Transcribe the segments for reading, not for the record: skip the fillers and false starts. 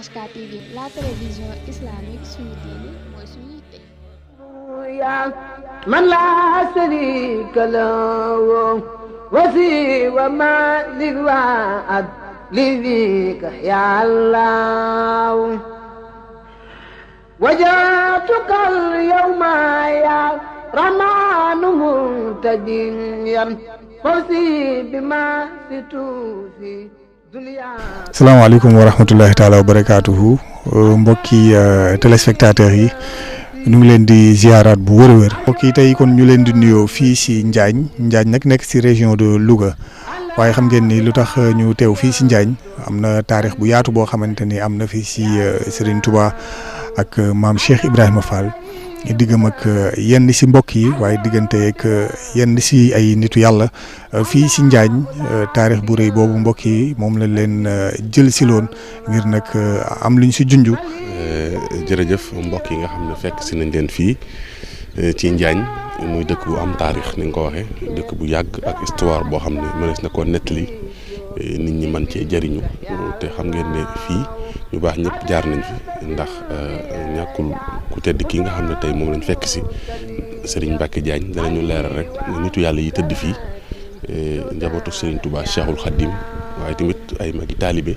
HK TV, la télévision islamique suñu diine mooy suñu yitte. من لا شريك له وسوى ما للوعد لذيك يا الله وجاتك اليوم يا رمان منتجيا فوزي بما ستوفي salaamaaleykum wa rahmatullahi taala wa barakaatuhu mbokki téléspectateurs yi ñu ngi leen di ziaraat bu wër a wër mbokk yi tey kon ñu leen di nuyoo fii si Njaañ nag nekk si région de Louga waaye xam ngeen ni lu tax ñu teew fii si Njaañ am na taarix bu yaatu boo xamante ni am na fii si Serigne Touba ak maam Cheikh Ibrahima Fall diggam ak yenn si mbokk yi waaye diggante ak yenn si ay nitu yàlla fii si Njaañ taarix bu rëy boobu mbokk yi moom la leen jël si loon ngir nag am luñ si junj. jërëjëf mbokk yi nga xam ne fekk si nañ leen fii ci Njaañ muy dëkk bu am taarix ni nga ko waxee dëkk bu yàgg ak histoire boo xam ne mënees na koo nettali nit ñi mën cee jëriñu te xam ngeen ne fii ñu baax ñëpp jaar nañ fi ndax ñàkkul ku tedd kii nga xam ne tey moom lañ fekk si Serigne Mbacke Diagne danañu leeral rek nitu yàlla yi tëdd fii njabootu Serigne Touba Cheikhul Khadim waaye tamit ay magi taalibe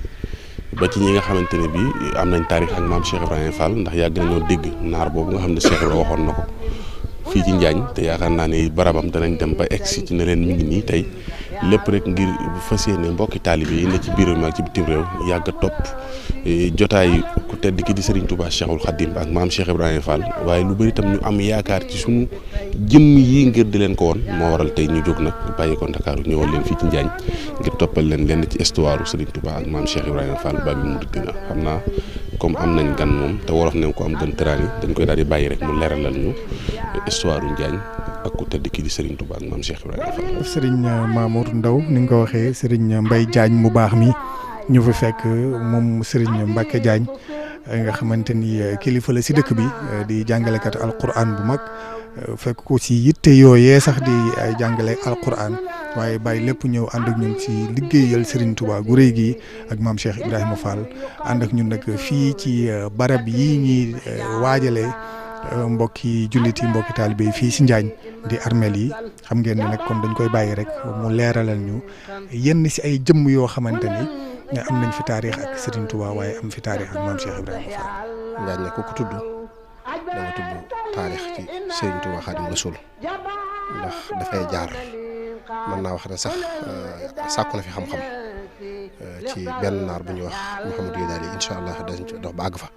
ba ci ñi nga xamante ne bii am nañ taarix ak maam Cheikh Ibrahima Fall ndax yàgg nañoo dégg naar boobu nga xam ne Cheikh Ibrahima waxoon na ko fii ci Njaañ te yaakaar naa ne barabam danañ dem ba egsi ci ne leen mi ngi nii tey lépp rek ngir bu fas yéene mbokki taalibe yi ne ci biir réew mi ak ci bitim réew yàgg a topp jotaay ku tedd ki di Serigne Touba Cheikhul Khadim ak maam Cheikh Ibrahima Fall waaye lu bëri itam ñu am yaakaar ci sunu jëmm yi ngir di leen ko woon moo waral tey ñu jóg nag bàyyi ko Ndakaaru ñëwal leen fii ci Njaañ ngir toppal leen lenn ci histoire Serigne Touba ak maam Cheikh Ibrahima Fall ba bi mu dina xam naa comme am nañ gan moom te wolof ne ko am gën tëraani dañ koy daal di bàyyi rek mu leeralal ñu histoire Njaañ ak ku tedd kii di Serigne Touba ak maam Cheikh Ibrahima Fall. Serigne Mamour Ndaw ni nga ko waxee Serigne Mbaye Diagne mu baax mi ñu fi fekk moom Serigne Mbacke Diagne nga xamante ni kilifa la si dëkk bi di jàngalekat alquran bu mag fekk ko si yitte yooyee sax di ay jàngale alquran waaye bàyyi lépp ñëw ànd ak ñun ci liggéeyal Serigne Touba gu rëy gi ak maam Cheikh Ibrahima Fall ànd ak ñun nag fii ci barab yi ñuy waajalee mbokki jullit yi mbokki taalibe yi fii si Njaañ di armeel yi xam ngeen ne nag kon dañ koy bàyyi rek mu leeralal ñu yenn si ay jëmm yoo xamante ni am nañ fi taarix ak Serigne Touba waaye am fi taarix ak maam Cheikh Ibrahima Fall. Njaañ ne ku ko tudd da nga tudd taarix ci Serigne Touba Xaadimu Rasuul ndax dafay jaar mën naa wax ne sax sàkku na fi xam-xam ci benn naar bu ñuy wax Mouhamadou Yadaali incha allah dañ ci dox ba àgg fa.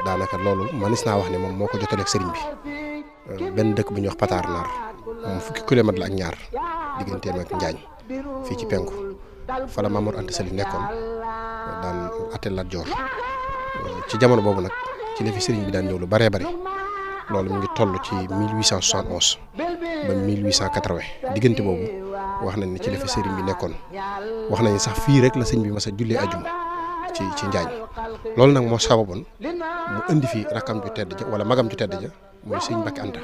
daanaka loolu manis naa wax ne moom moo ko jotaleeg sëriñ bi benn dëkk bu ñuy wax Pataar Naar moom fukki kilomètre la ak ñaar digganteem ak Njaañ fii ci penku fa la Mamour Anta Sali nekkoon daan atte Lat Joor ci jamono boobu nag ci la fi sëriñ bi daan ñëw lu bëree bëri loolu mu ngi toll ci 1871 ba 1880 diggante boobu wax nañ ne ci la fi sëriñ bi nekkoon wax nañ sax fii rek la sëñ bi mas a jullee ajuma ci Njaañ loolu nag moo sababoon mu indi fi rakkam ju tedd ja wala magam ju tedd ja mooy sëñ Mbacke Anta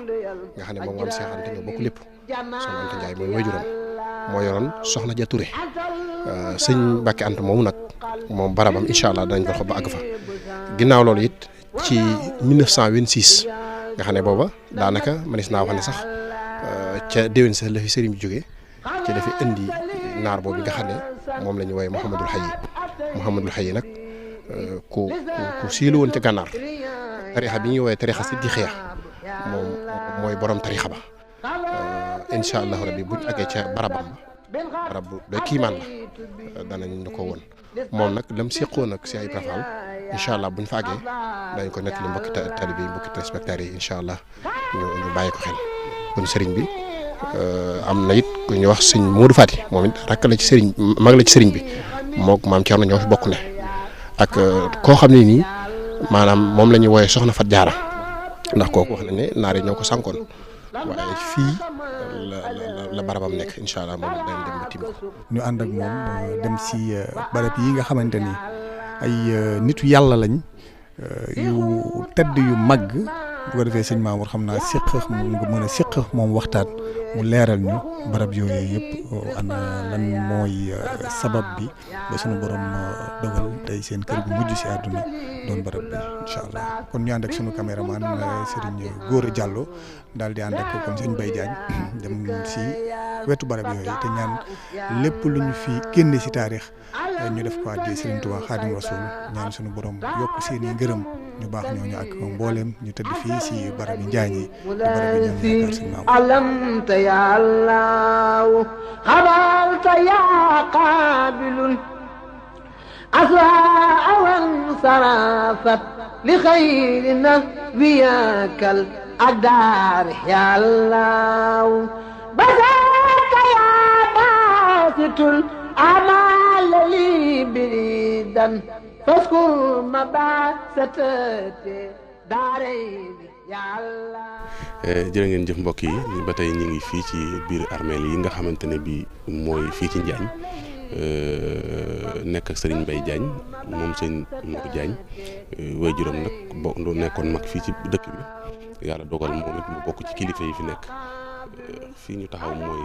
nga xam ne moom maam Cheikh Anta ñoo bokk lépp soxna Anta Ndiaye mooy wajuram moo yoroon soxna ja Touré sëñ Mbacke Anta moomu nag moom barabam incha allah danañ ko xob ba àgg fa ginnaaw loolu it ci 1926 nga xam ne booba daanaka manis naa wax ne sax ca déwén sa la fi sëriñ bi jógee ci la fi indi naar boobu nga xam ne moom la ñu woowee Mouhamadul Xayi nag ku siilu woon ca gànnaar tarixa bi ñuy woowee tarixa si di xeex moom mooy borom tarixa ba incha allahu rabbi buñ àggee ca barabam ba barab bu doy kiimaan la danañ la ko woon moom nag lam seqoon ak si ay Fall incha allah buñ fa àggee dañ ko nettali mbokki taalibe yi mbokki téléspectateurs yi incha allah ñu bàyyi ko xel kon sëriñ bi am na it ku ñuy wax sëñ Modou Fati moom it rakk la ci sëriñ mag la ci sëriñ bi mook maam Thierno ñoo fi bokk ne ak koo xam ne nii maanaam moom la ñuy wooyee soxna Fat Jaara ndax kooku wax na ne naar yi ñoo ko sànkoon waaye fii la barabam nekk incha allah moom dañ dem ba tim ko. ñu ànd ak moom dem si barab yi nga xamante ni ay nitu yàlla lañ yu tedd yu mag bu ko defee sëñ Mamour xam naa nga mën a séq moom waxtaan mu leeral ñu barab yooyu yëpp ana lan mooy sabab bi ba sunu borom dogal tey seen kër gu mujj si àdduna doon barab bi incha allah kon ñu ànd ak sunu caméraman Serigne Gora Diallo daal di ànd ak kon sëñ Mbaye Diagne dem si wetu barab yooyu te ñaan lépp lu ñu fi génne si taarix ñu def ko àddee Serigne Touba Khadim Rasoul ñaan sunu borom yokk seen i ngërëm ñu baax ñooñu ak mboolem ñu tëdd fii si barab yi Njaañ yi barab yi ñoom yaakaar sëñ Mamour alamta ya allah xabalta ya qabilun asraa wan sarafat li xayri nabiyakal adar ya allah basaka ya basitul amal li biridan faskur ma basatati daarayni ya allah. jërë ngeen jëf mbokk yi ba tey ñu ngi fii ci biir armeel yi nga xamante ne bii mooy fii ci Njaañ nekk ak Serigne Mbaye Diagne moom sëñ Modou Diagne waajuram nag nekkoon mag fii ci dëkk bi yàlla dogal moom it mu bokk ci kilifa yi fi nekk fii ñu taxaw mooy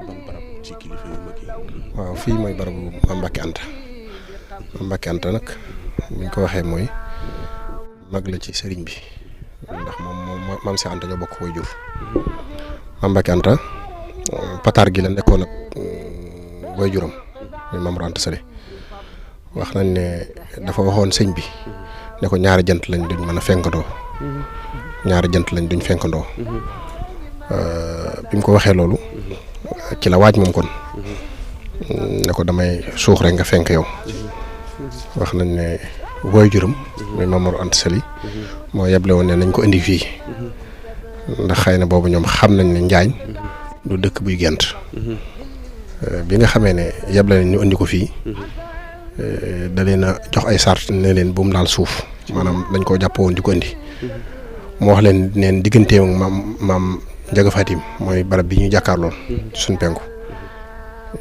ban barab ci kilifa yu mag yi. waaw fii mooy barabu Mame Mbacké Anta Mame Mbacké Anta nag buñ ko waxee mooy mag la ci sëriñ bi ndax moom Mame Cheikh Anta ñoo bokk koy jur. Mame Mbacké Anta pataar gi la nekkoon ak waajuram muy Mame Mor Anta Sali wax nañ ne dafa waxoon sëñ bi ne ko ñaari jant lañ duñ mën a fenkandoo ñaari jant lañ duñ fenkandoo bi mu ko waxee loolu ci la waaj moom kon ne ko damay suux rek nga fenk yow wax nañ ne waajuram muy Mame Mor Anta Sali moo yeble woon ne nañ ko indi fii ndax xëy na boobu ñoom xam nañ ne Njaañ du dëkk buy gent bi nga xamee ne yeble nañ ñu indi ko fii da leen a jox ay sart ne leen bu mu laal suuf maanaam dañ koo jàpp woon di ko indi mu wax leen neen digganteem ak maam Njaga Fatim mooy barab bi ñu jàkkaarloon suñ penku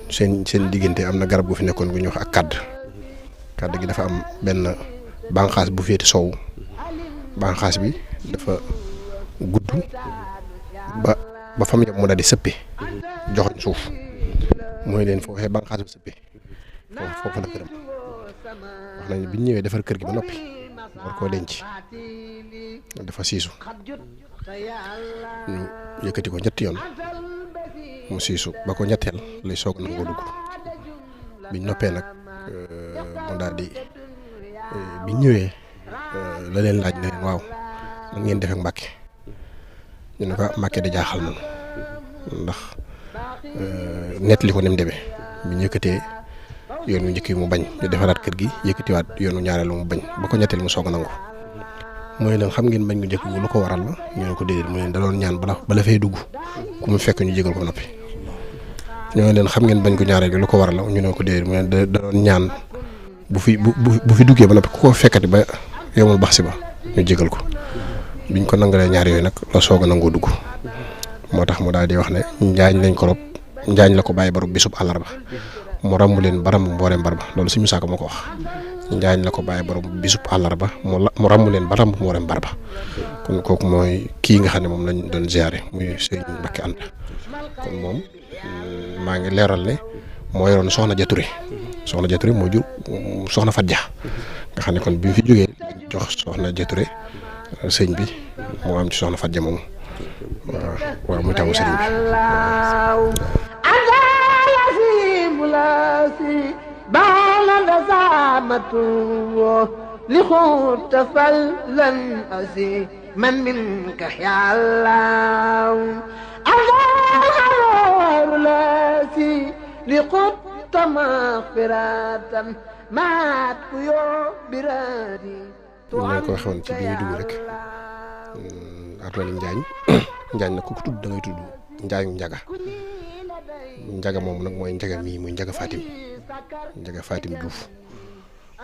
seen diggante am na garab gu fi nekkoon gu ñuy wax ak kàdd gi dafa am benn bànqaas bu féete sow bànqaas bi dafa gudd ba fam yam mu daal di sëppe joxoñ suuf mooy leen foo waxee bànqaas bi sëppe foofu la këram wax nañ bi ñu ñëwee defar kër gi ba noppi war koo denc dafa siisu ñu yëkkati ko ñetti yoon mu siisu ba ko ñetteel lay soog nangoo dugg biñ noppee nag mu daal di biñ ñëwee la leen laaj ne leen waaw man ngeen def ak Mbàkke ñu ne ko Mbàkke di jaaxal nañu ndax nettali ko ni mu demee biñ yëkkatee yoon wu njëkk yi mu bañ ñu defaraat kër gi yëkkatiwaat yoonu ñaareelu mu bañ ba ko ñetteel mu soog a nangu mooy leen xam ngeen bañ ko njëkk lu ko waral la ñu ne ko déedéet mu leen da doon ñaan bala fay dugg ku mu fekk ñu jégal ko noppi ñoo leen xam ngeen bañ ko ñaareel gi lu ko waral la ñu ne ko déedéet mu leen da doon ñaan bu fi duggee ba noppi ku ko fekkati ba yomul bax si ba ñu jégal ko biñ ko nangalee ñaar yooyu nag la soog a nangoo dugg moo tax mu daal di wax ne Njaañ lañ ko rob Njaañ la ko bàyyi ba rob bisub àllarba mu ràmbu leen baram mbooreem barba loolu suñu saako moo ko wax Njaañ la ko bàyyi borom bisub àllarba mu ràmmu leen baram mbooreem barba kon kooku mooy kii nga xam ne moom lañ doon ziare muy Serigne Mbacké Anta kon moom maa ngi leeral ne moo yoroon soxna Jature moo jur soxna Fat Dia nga xam ne kon bi mu fi jógee jox soxna Jature sëñ bi moo am ci soxna Fat Dia moom waaw muy tawu sëriñ bi بالد زعمته لخوت فلن أزي من منك يا الله الغار لاسي لخوت مغفرة ما تكيو برادي ñu ko waxoon ci bi ñu dugg rek armeel Njaañ nag ku ko tudd da ngay tudd Njaañu Njaga moom nag mooy Njaga mii muy Njaga Fatim Diouf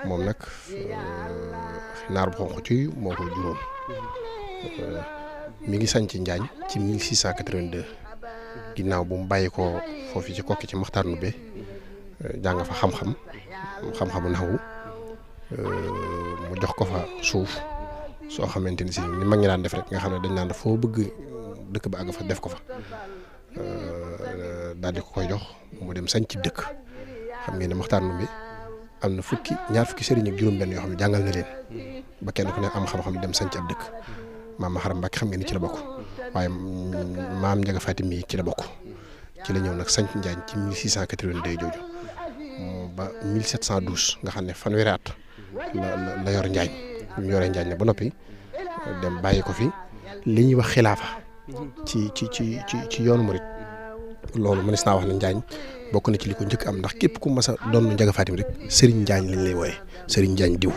moom nag naar bu xonq ci moo ko juróom mi ngi sañ ci Njaañ ci 1682 ginnaaw bu mu bàyyi ko foofu ci kokki ci Maxtaar Ndumbe jàng fa xam-xamu naxwu mu jox ko fa suuf soo xamante ni si ni mag ñi daan def rek nga xam ne dañ naan foo bëgg dëkk ba àgg fa def ko fa daal di ko koy jox mu dem sañ ci dëkk xam ngeen ne Maxtaar Ndumbe am na ñaar fukki sëriñ ak juróom-benn yoo xam ne jàngal na leen ba kenn ku ne am xam-xam dem sañ ci ab dëkk maam Maharam Mbacke xam ngeen ni ci la bokk waaye maam Ndiaga Fatim mi ci la bokk ci la ñëw nag sañ Njaañ ci 1682 jooju ba 1712 nga xam ne fanweeri at la yor Njaañ ñu yoree Njaañ ne ba noppi dem bàyyi ko fi li ñuy wax xilaafa ci yoonu murit loolu mënees naa wax ne Njaañ bokk na ci li ko njëkk am ndax képp ku mas a doon Ndiaga Fatim rek Serigne Njaañ lañ lay wooye Serigne Njaañ diw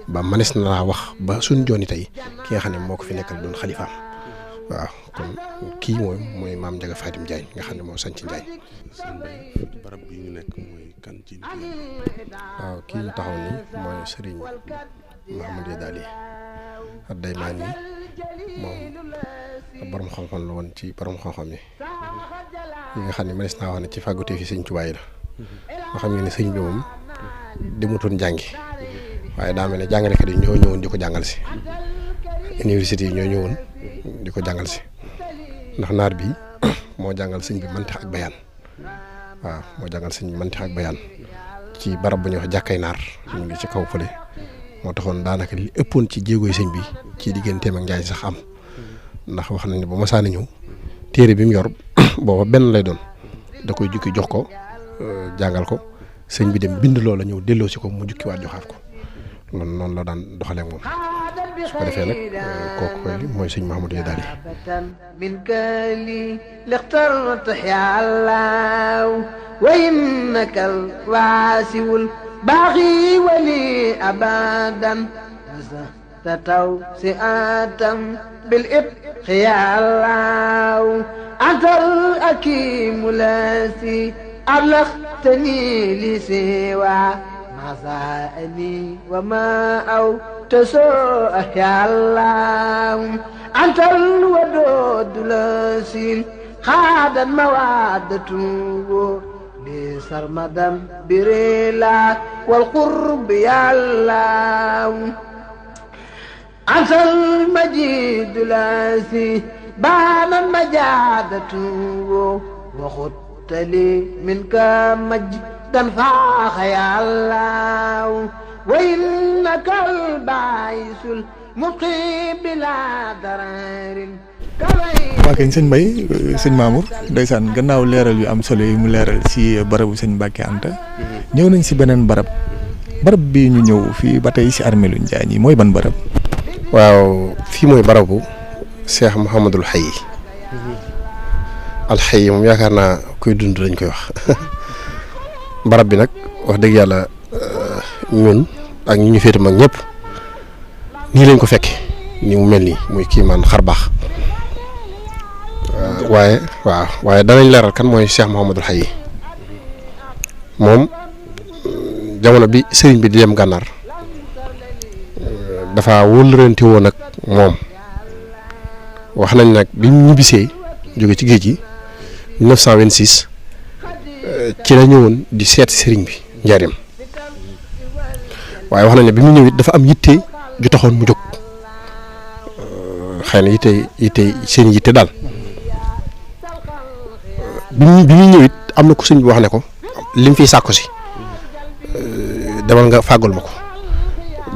ba mënees na laa wax ba suñ jooni tey ki nga xam ne moo ko fi nekkal doon xalifaam waaw kon kii mooy maam Ndiaga Fatim Njaañ nga xam ne moo sañ ci Njaañ. barab bi ñu nekk mooy kan ci waaw kii ñu taxaw nii mooy Serigne Mouhamadou Yadali Ad-Daymaani moom borom xam-xam la woon ci borom xam-xam yi nga xam ne mënees naa wax ne ci fàggute fi sëñ Tuubaa yi la nga xam ne sëñ bi moom demutoon jàngi waaye daa mel ne jàngalekat yi ñoo ñëwoon di ko jàngal si université yi ñoo ñëwoon di ko jàngal si ndax naar bi moo jàngal sëñ bi mantiq ak bayaan waaw moo jàngal sëñ bi mantiq ak bayaan ci barab bu ñuy wax jàkkay naar ñu ngi ci kaw fële moo taxoon daanaka li ëppoon ci jéegooy sëñ bi ci digganteem ak Njaañ sax am ndax wax nañ ne ba masaana ñëw téere bi mu yor booba benn lay doon da koy jukki jox ko jàngal ko sëñ bi dem bind loola ñëw delloo si ko mu jukki waat joxaat ko loolu noonu la daan doxalee moom su ko defee nag kooku koy mooy sëñ Mouhamadou Yadali min kali lixtartu yàllaw wa innaka alwaasiwul baaxi wali abadan تتوسئة بالإبق يعلاو أنت الأكيم الذي أبلغتني لسوى ما زائني وما أو تسوء يعلاو أنت الودود الذي خاد موادته لسرمدا بريلا والقرب يعلاو أنت المجيد الذي بان المجادة وخدت لي منك مجدا فاخ يا الله وإنك الباعث المقيم بلا ضرر waa kañ sëñ Mbaye sëñ Mamour ndeysaan gannaaw leeral yu am solo yi mu leeral si barabu sëñ Mbacke Anta ñëw nañ si beneen barab bii ñu ñëw fii ba tey si armeelu Njaañ yi mooy ban barab. waaw fii mooy barabu Cheikh Mouhamadul Hayy alxayyi moom yaakaar naa kuy dund lañ koy wax barab bi nag wax dëgg yàlla ñun ak ñi ñu féete mag ñëpp nii lañ ko fekke ni mu mel nii muy kii man xar baax waaye danañ leeral kan mooy Cheikh Mouhamadul Hayy moom jamono bi sëriñ bi di dem gànnaar dafa wóllërante woon ak moom wax nañ nag bi mu ñibbisee jóge ci géej gi 1926 ci la ñëwoon di seet sëriñ bi njaareem waaye wax nañ ne bi mu ñëw it dafa am yitte ju taxoon mu jóg xëy na yitte seen yitte daal bi muy ñëw it am na ku sëñ bi wax ne ko lim fiy sàkku si demal nga fàggul ma ko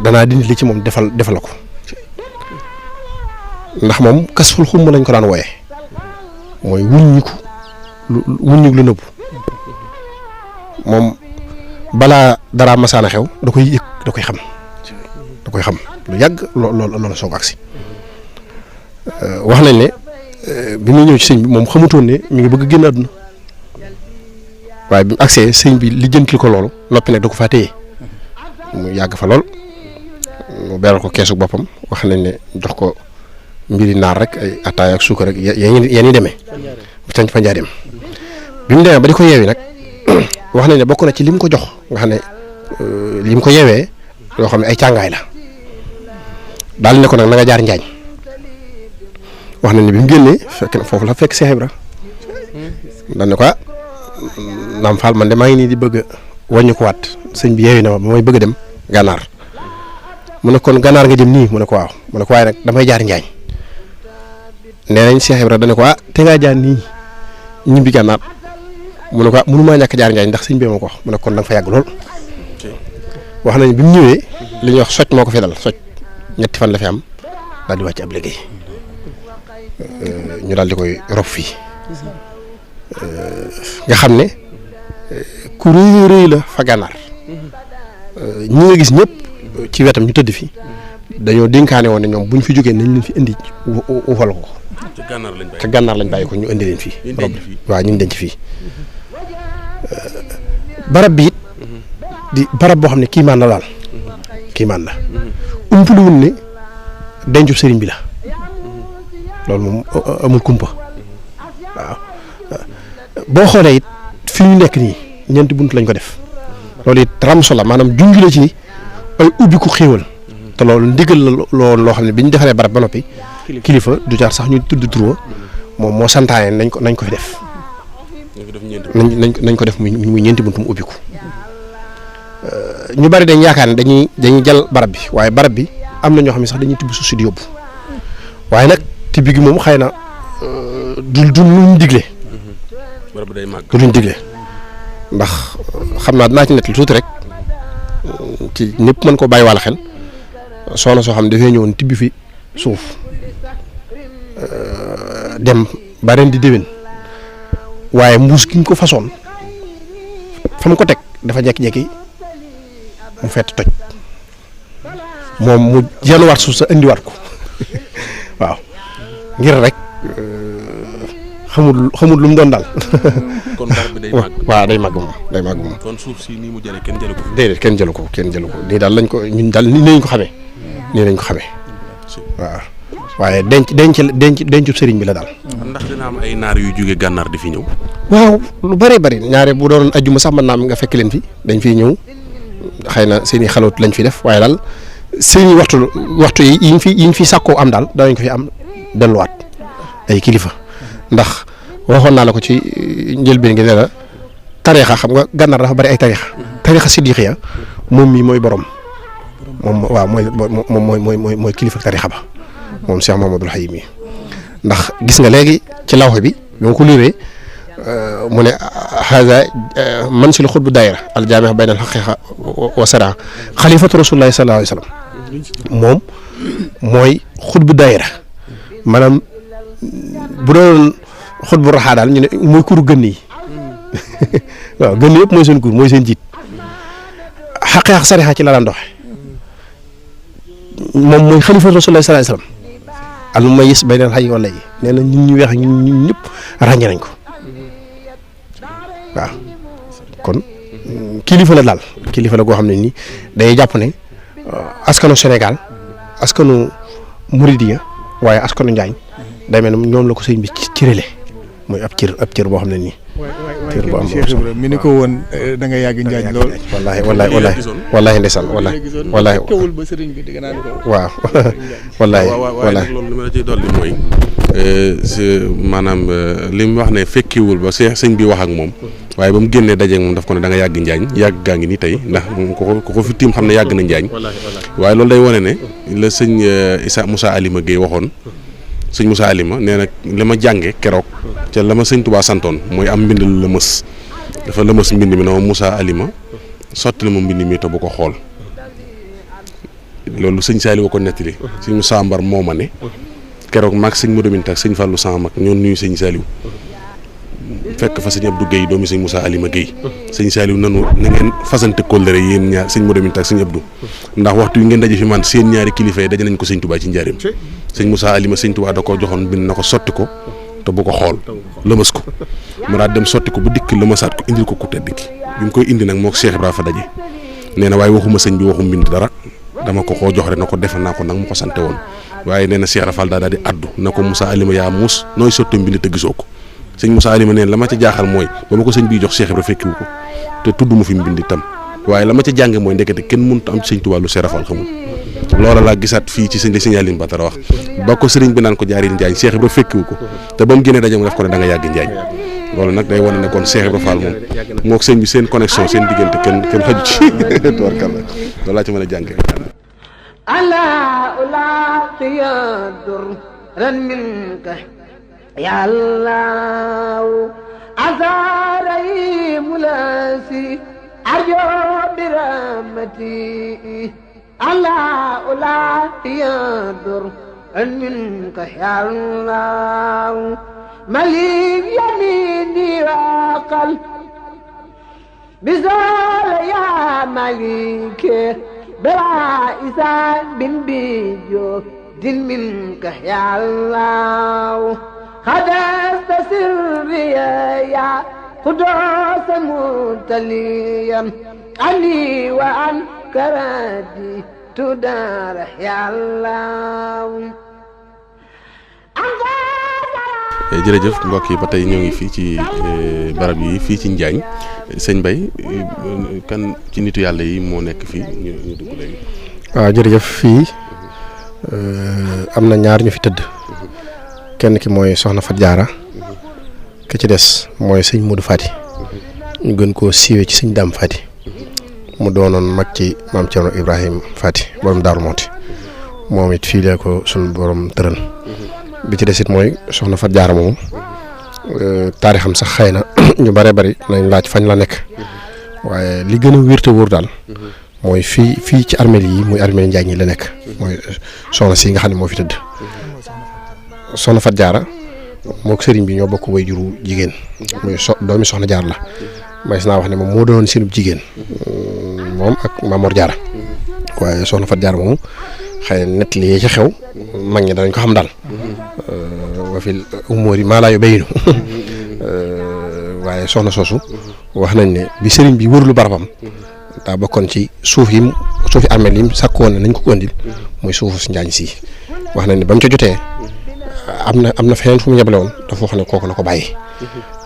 danaa dindi li ci moom defal la ko ndax moom kasful xumma lañ ko daan wooye mooy wuññiku lu nëbbu moom balaa dara masaana xew da koy yëg da koy xam lu yàgg loolu soog agsi wax nañ ne bi muy ñëw ci sëñ bi moom xamutoon ne mi ngi bëgg génn àdduna waaye bi mu agsee sëñ bi lijjantil ko loolu noppi nag da ko faa téye mu yàgg fa lool mu beral ko keesu boppam wax nañ ne jox ko mbiri naar rek ay ataay ak suukar rek yéen demee cañ fa njaareem bi mu demee ba di ko yeewi nag wax nañ ne bokk na ci lim ko jox nga xam ne lim ko yeewee yoo xam ne ay càngaay la daal ne ko nag na nga jaar Njaañ wax nañ ne bi mu génnee foofu la fekk Cheikh Ibra daal ne ko Naam Fall man de maa ngi nii di bëgg a wàññi ko waat sëñ bi yeewi na ma ba may bëgg a dem gànnaar mu ne kon gànnaar nga jëm nii mu ne ko waaw mu ne ko waaye nag damay jaar Njaañ nee nañ Cheikh Ibra dana ko te ngaa jaar nii ñibbi gànnaar mu ne ko mënumaa ñàkk jaar Njaañ ndax sëñ bi ma ko wax mu ne kon da nga fa yàgg lool. wax nañ bi mu ñëwee li ñuy wax socc moo ko fi dal socc ñetti fan la fi am daal di wàcc ab liggéey ñu daal di koy rob fii nga xam ne ku rëy la fa gànnaar ñi nga gis ñëpp ci wetam ñu tëdd fi dañoo dénkaane woon ne ñoom buñ fi jógee nañ leen fi indi wufal ko ca gànnaar lañ bàyyi ko ñu indi leen fii rob waaw ñu denc fii barab bi it di barab boo xam ne kiimaan la daal kiimaan la umpuluwul ne dencu sëriñ bi la loolu moom amul kumpa waaw boo xoolee it fi ñu nekk nii ñeenti bunt lañ ko def loolu it ramso la maanaam junj la ci ay ubbi ku xéewal te loolu ndigal la loolu loo xam ne bi ñu defaree barab ba noppi kilifa du jaar sax ñu tudd turo moom moo santaane nañ ko fi def nañ ko def muy ñeenti bunt mu ubbiku ñu bari dañ yaakaar ne dañuy jël barab bi waaye barab bi am na ñoo xam ne sax dañuy tibb suuf si di yóbbu waaye nag tibb gi moom xëy na du luñ digle du luñ digle ndax xam naa dinaa ci nettali tuuti rek ci ñëpp mën ko bàyyi wàlla xel soxna soo xam ne dafay ñëwoon tibb fi suuf dem ba ren di déwén waaye mbuus gi ñu ko façon fa mu ko teg dafa jekki-jekki mu fett toj moom mu yanuwaat suuf sa indiwaat ko waaw ngir rek xamul lu mu doon daal. kon barab bi day màgg. waaw day màgg moom. kon suuf si nii mu jëlee kenn jëlu ko. déedéet kenn jëlu ko nii daal lañ ko ñun daal nii lañ ko xamee waaw waaye dencu sëriñ bi la daal. ndax dina am ay naar yu jóge gànnaar di fi ñëw. waaw lu bari ñaare bu doon ajjuma sax mën naa am nga fekk leen fi dañ fiy ñëw xëy na seen i xalaat lañ fi def waaye daal seen i waxtu yi yiñ fi sàkkoo am daal danañ ko fi am delluwaat ay kilifa ndax waxoon naa la ko ci njëlbeen gi ne la tariixa xam nga gànnaar dafa bari ay tariixa siddiqiya moom mii mooy borom moom waaw mooy kilifa tariixa ba moom Cheikh Mamadou Hayy mi ndax gis nga léegi ci lawxe bi bi ma ko liiree mu ne haza mansilu xutbu daayira al jaami bayna al haqiqa wa sara xalifatu rasulillahi sallallahu alayhi wa sallam moom mooy xutbu daayira maanaam bu doon xutbu raxaa daal ñu ne mooy kuru gën yi waaw gën yëpp mooy seen kur mooy seen jiit xaqiqa sarixa ci la daan doxe moom mooy xalifatu rasulillahi sallallahu alayhi wa sallam al mumayyiz bayna al hayyi wal layyi nee na ñun ñu weex ñun ñëpp ràññee nañ ko waaw kon kilifa la daal kilifa la goo xam ne nii day jàpp ne askanu Sénégal askanu Muridiya waaye askanu Njaañ day mel ne ñoom la ko sëñ bi cërale mooy ab cër boo xam ne nii. cër bu am Cheikh Ibra mi ni ko woon da nga yàgg Njaañ lool. wallaahi ndeysaan wallaahi. teewul ba sëriñ bi dégg naa ni ko. waaw wallaahi. waaye nag loolu li ma la ciy dolli mooy maanaam li mu wax ne fekkiwul ba sëñ bi wax ak moom waaye ba mu génnee dajeeg moom daf ko ne da nga yàgg Njaañ yàgg gaa ngi nii tey ndax moom ko fi tiim xam ne yàgg na Njaañ waaye loolu day wane ne la sëñ Moussa Alima Guèye waxoon. sëñ Moussa Alima nee na li ma jànge keroog ca la ma sëñ Touba santoon mooy am mbind lu lëmës dafa lëmës mbind mi ne ma Moussa Alima sotti na ma mbind mi te bu ko xool loolu sëñ Saliou ko nettali sëñ Moussa Mbar moo ma ne keroog maag sëñ Modou Minta ak sëñ Fallou sama mag ñoo nuyu sëñ Saliou fekk fa sëñ Abdou Guèye doomi sëñ Moussa Alima Guèye sëñ Saliou nanu na ngeen fasante kóllëre yéen ñaar sëñ Modou Minta ak sëñ Abdou ndax waxtu wi ngeen daje fi man seen ñaari kilifa yi daje nañ ko sëñ Touba ci njaareem sëñ Moussa Alima sëñ Touba da ko joxoon bind na ko sotti ko te bu ko xool lëmas ko mu daal dem sotti ko bu dikk lëmasaat ko indil ko ku tedd ki bi mu koy indi nag moo Cheikh Ibrahima fa daje nee na waaye waxuma sëñ bi waxum bind dara dama ko koo jox rek na ko defe naa ko nag mu ko sante woon waaye nee na Cheikh Rafal daal di addu na ko Moussa Alima yaa muus nooy sotti mbind te gisoo ko sëñ Moussa Alima neen la ma ca jaaxal mooy ba ma ko sëñ bii jox Cheikh Ibrahima fekkiwu ko te tudd mu fi mbind itam waaye la ma ca jànge mooy ndekete kenn mënut am ci sëñ Tuubaa lu Cheikh Rafal xamul loola laa gisaat fii ci sëñ Aline Batara wax ba ko sëriñ bi naan ko jaaril Njaañ Cheikh Ibrahima fekkiwu ko te ba mu génnee daje mu def ko ne da nga yàgg Njaañ loolu nag day wane ne kon Cheikh Ibrahima Fall moom moo sëñ bi seen connexion seen diggante kenn xaju ci tubarkalla loolu laa ci mën a jànge ألا ألاقي درا منك يا الله أزاري ملاسي أرجو برحمتي ألا ألاقي درا منك يا الله مليك يميني وقل بزول يا مليك بلا إسان بن بيجو دين منك يا الله خدست سري يا قدوس متليا عني وعن كرادي تدار يا الله jërëjëf mbokk yi ba tey ñoo ngi fii ci barab yi fii ci Njaañ sëñ Mbaye kan ci nitu yàlla yi moo nekk fii ñu dugg léegi. waaw jërëjëf fii am na ñaar ñu fi tëdd kenn ki mooy soxna Fat Jaara ki ci des mooy sëñ Modou Fati ñu gën koo siiwee ci sëñ Dame Fati mu doonoon mag ci maam Thierno Ibrahima Fati borom Daaru Mooti moom it fii lee ko suñu borom tëral. bi ci des it mooy soxna Fat Jaara moom taarixam sax xëy na ñu bare bari nañ laaj fañ la nekk waaye li gën a wér te wóor daal mooy fii ci armeel yi muy armeel Njaañ yi la nekk mooy soxna si nga xam ne moo fi tëdd. soxna Fat Jaara mook sëriñ bi ñoo bokk way juru jigéen muy doomi soxna Jaara la may naa wax ne moom moo doon seenub jigéen moom ak Mamor Jaara waaye soxna Fat Jaara moomu xëy na nett li ci xew mag ñi danañ ko xam daal wa fil umuri maa laa yubayinu waaye soxna soosu wax nañ ne bi sëriñ bi wërlu barabam daa bokkoon ci suufi armeel yi sàkkoon ne nañ ko andil muy suufu si Njaañ si wax nañ ne ba mu ca jotee am na feneen fu mu ñebale woon dafa wax ne kooku na ko bàyyi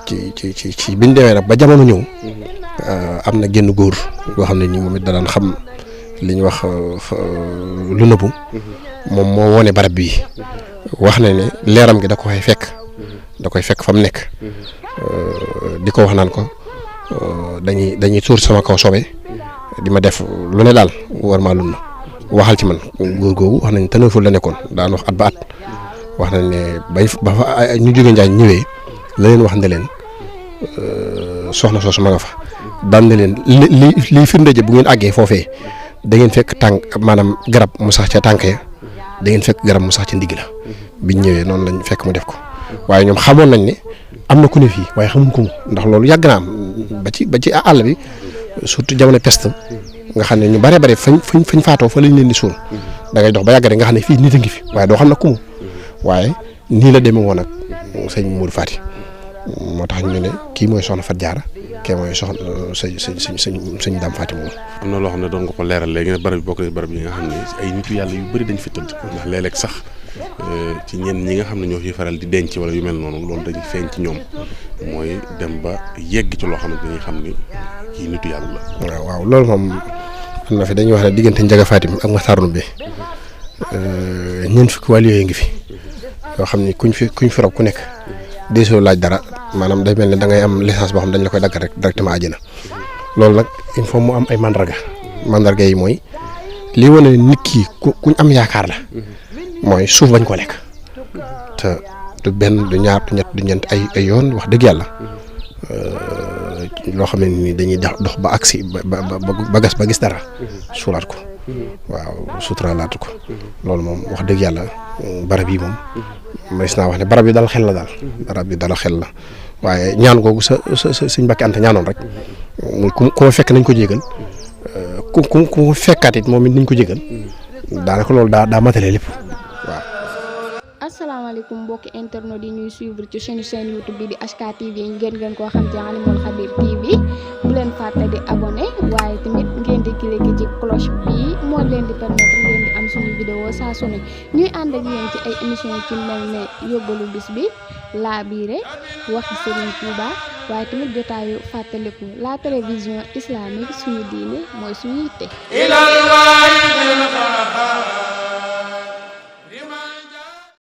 ci biñ demee nag ba jamono ñëw am na génn góor boo xam ne nii moom it da daan xam li ñu wax lu nëbbu moom moo wone barab bi wax na ne leeram gi da koy fekk fa mu nekk di ko wax naan ko dañuy tuur sama kaw sobe di ma def lu ne daal war maa lun na waxal ci man góor googu wax nañ Tënaful la nekkoon daan wax at ba at wax nañ ne ba fa ñu jóge Njaañ ñëwee la leen wax ne leen soxna soosu ma nga fa daan ne leen li firnde ji bu ngeen àggee foofee da ngeen fekk tànk maanaam garab mu sax ca tànk ya da ngeen fekk garab mu sax ca ndigg la biñ ñëwee noonu lañ fekk mu def ko waaye ñoom xamoon nañ ne am na ku ne fii waaye xamuñ ko mu ndax loolu yàgg na am ba ci àll bi surtout jamono peste nga xam ne ñu bare bare fañ faatoo fa lañ leen di suul da ngay dox ba yàgg rek nga xam ne fii nit a ngi fi waaye doo xam ne ku mu waaye nii la demee woon ak sëñ Modou Fati moo tax ñu ne kii mooy soxna Fat Jaara kee mooy soxna sëñ Dame Fati moom. am na loo xam ne doon nga ko leeral léegi nag barab bi bokk na barab yi nga xam ne ay nitu yàlla yu bëri dañ fi tëdd ndax léeg-léeg sax ci ñenn ñi nga xam ne ñoo fi faral di denc wala yu mel noonu loolu dañuy feeñ ci ñoom mooy dem ba yegg ci loo xam ne dañuy xam ni kii nitu yàlla la. waaw loolu moom am na fi dañuy wax ne diggante Njaga Fatim ak Maxtaar bi ñeent fukki wàll yooyu ngi fi yoo xam ni kuñ fi rob ku nekk deesoo laaj dara maanaam day mel ne da ngay am licence boo xam dañ la koy dagg rek directement àjjana loolu nag il faut mu am ay mandarga yi mooy lii wane ne nit ki kuñ am yaakaar la mooy suuf bañ ko lekk te du benn du ñaar du ñett du ñeent ay yoon wax dëgg yàlla loo xam ne ni dañuy dox ba agsi ba gas ba gis dara suulaat ko waaw suturalaat ko loolu moom wax dëgg yàlla barab yi moom mas naa wax ne barab yi dal xel la daal barab yi dal xel la waaye ñaan googu sa sëñ Mbàkke Anta ñaanoon rek muy ku ma fekk nañ ko jégal ku ma fekkaat it moom it nañ ko jégal daanaka loolu daa matale lépp waaw. asalaamaaleykum mbokki internet yi ñuy suivre ci chaîne YouTube bi di HK TV ngeen koo xam ci Alimul Xabir TV bu leen fàtte di abonné waaye tamit ngeen di cliquer ci cloche bi moo leen di permettre ngeen di am suñu vidéo saa su ne ñuy ànd ak yéen ci ay émission ci mel ne yóbbalu bis bi laabiire waxi Serigne Touba waaye tamit jotaayu fàttaliku la télévision islamique suñu diine mooy suñu yitte.